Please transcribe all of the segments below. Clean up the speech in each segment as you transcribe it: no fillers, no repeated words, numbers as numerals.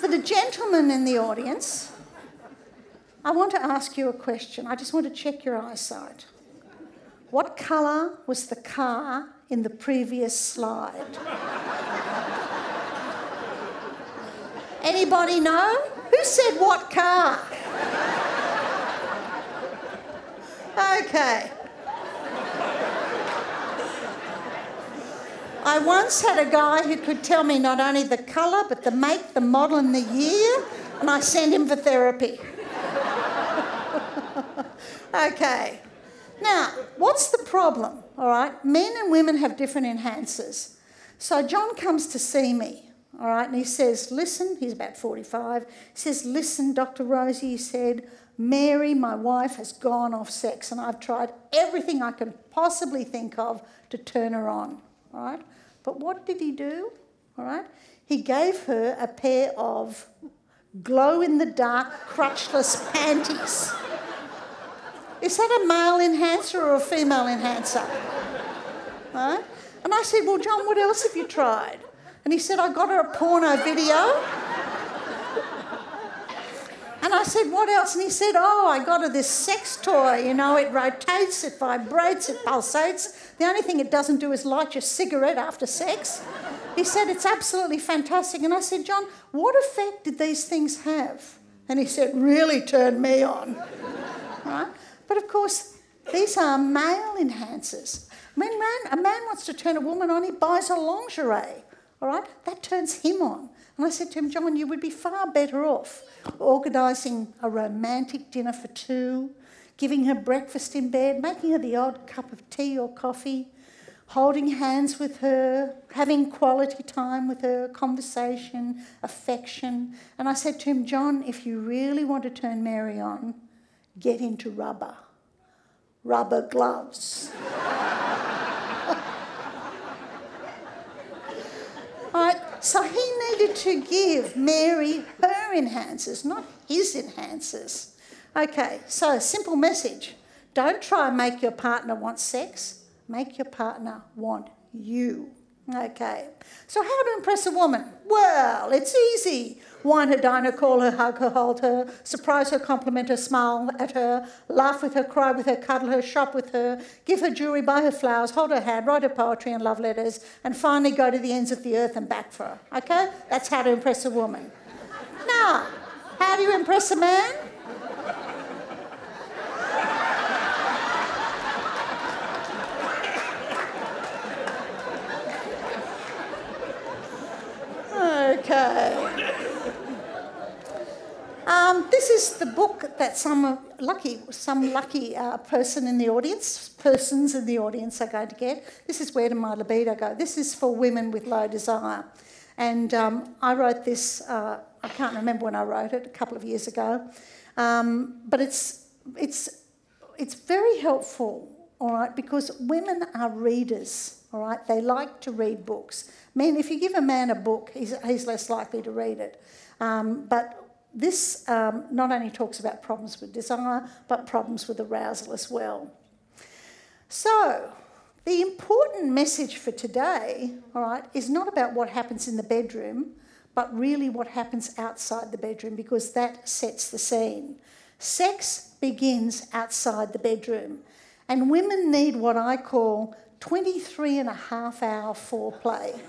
For the gentlemen in the audience, I want to ask you a question. I just want to check your eyesight. What colour was the car in the previous slide? Anybody know? Who said what car? Okay. I once had a guy who could tell me not only the colour, but the make, the model and the year, and I sent him for therapy. Okay. Now, what's the problem, all right? Men and women have different enhancers. So John comes to see me, all right, and he says, listen, he's about 45, he says, listen, Dr. Rosie, he said, Mary, my wife, has gone off sex and I've tried everything I can possibly think of to turn her on, all right? But what did he do, all right? He gave her a pair of glow-in-the-dark crotchless panties. Is that a male enhancer or a female enhancer? Right? And I said, well, John, what else have you tried? And he said, I got her a porno video. And I said, what else? And he said, oh, I got her this sex toy. You know, it rotates, it vibrates, it pulsates. The only thing it doesn't do is light your cigarette after sex. He said, it's absolutely fantastic. And I said, John, what effect did these things have? And he said, really turned me on. Right? But of course, these are male enhancers. When a man wants to turn a woman on, he buys her lingerie, all right? That turns him on. And I said to him, John, you would be far better off organising a romantic dinner for two, giving her breakfast in bed, making her the odd cup of tea or coffee, holding hands with her, having quality time with her, conversation, affection. And I said to him, John, if you really want to turn Mary on, get into rubber gloves. All right, so he needed to give Mary her enhancers, not his enhancers. Okay, so simple message. Don't try and make your partner want sex. Make your partner want you. Okay, so how to impress a woman? Well, it's easy. Wine her, dine her, call her, hug her, hold her, surprise her, compliment her, smile at her, laugh with her, cry with her, cuddle her, shop with her, give her jewellery, buy her flowers, hold her hand, write her poetry and love letters, and finally go to the ends of the earth and back for her. Okay? That's how to impress a woman. Now, how do you impress a man? Okay. This is the book that some lucky persons in the audience are going to get. This is Where Did My Libido Go? This is for women with low desire. And I wrote this, I can't remember when I wrote it, a couple of years ago. But it's very helpful, all right, because women are readers, all right? They like to read books. Men, if you give a man a book, he's less likely to read it. But this not only talks about problems with desire, but problems with arousal as well. So, the important message for today, all right, is not about what happens in the bedroom, but really what happens outside the bedroom, because that sets the scene. Sex begins outside the bedroom, and women need what I call 23.5-hour foreplay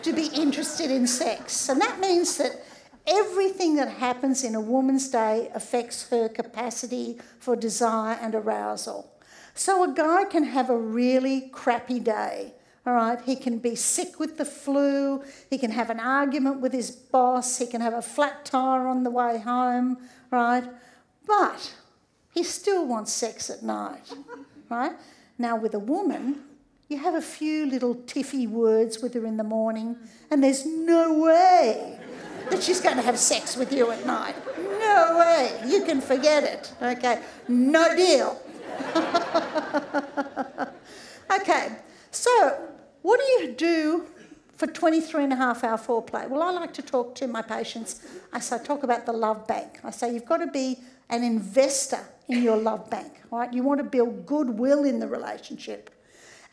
to be interested in sex. And that means that everything that happens in a woman's day affects her capacity for desire and arousal. So a guy can have a really crappy day, all right? He can be sick with the flu, he can have an argument with his boss, he can have a flat tire on the way home, right? But he still wants sex at night, right? Now with a woman, you have a few little tiffy words with her in the morning, and there's no way that she's going to have sex with you at night. No way. You can forget it. Okay. No deal. Okay. So what do you do for 23.5-hour foreplay? Well, I like to talk to my patients. I talk about the love bank. I say you've got to be an investor in your love bank, right? You want to build goodwill in the relationship.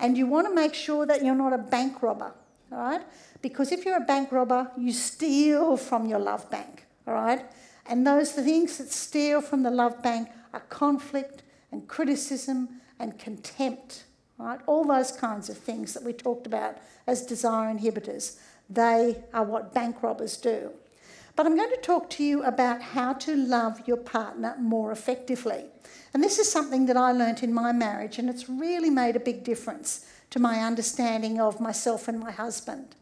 And you want to make sure that you're not a bank robber, all right? Because if you're a bank robber, you steal from your love bank. all right? And those things that steal from the love bank are conflict and criticism and contempt, right? All those kinds of things that we talked about as desire inhibitors, they are what bank robbers do. But I'm going to talk to you about how to love your partner more effectively. And this is something that I learnt in my marriage, and it's really made a big difference to my understanding of myself and my husband.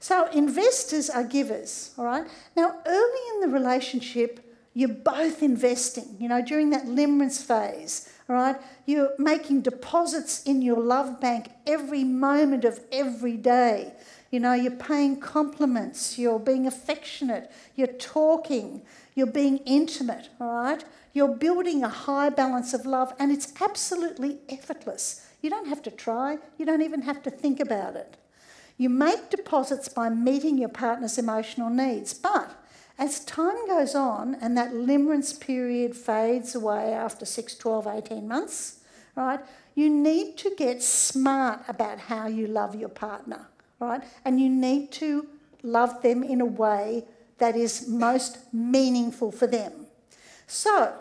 So investors are givers, all right? Now, early in the relationship, you're both investing, during that limerence phase, all right? You're making deposits in your love bank every moment of every day. You're paying compliments, you're being affectionate, you're talking, you're being intimate, all right? You're building a high balance of love, and it's absolutely effortless. You don't have to try, you don't even have to think about it. You make deposits by meeting your partner's emotional needs, but as time goes on and that limerence period fades away after 6, 12, 18 months, right, you need to get smart about how you love your partner, right? And you need to love them in a way that is most meaningful for them. So,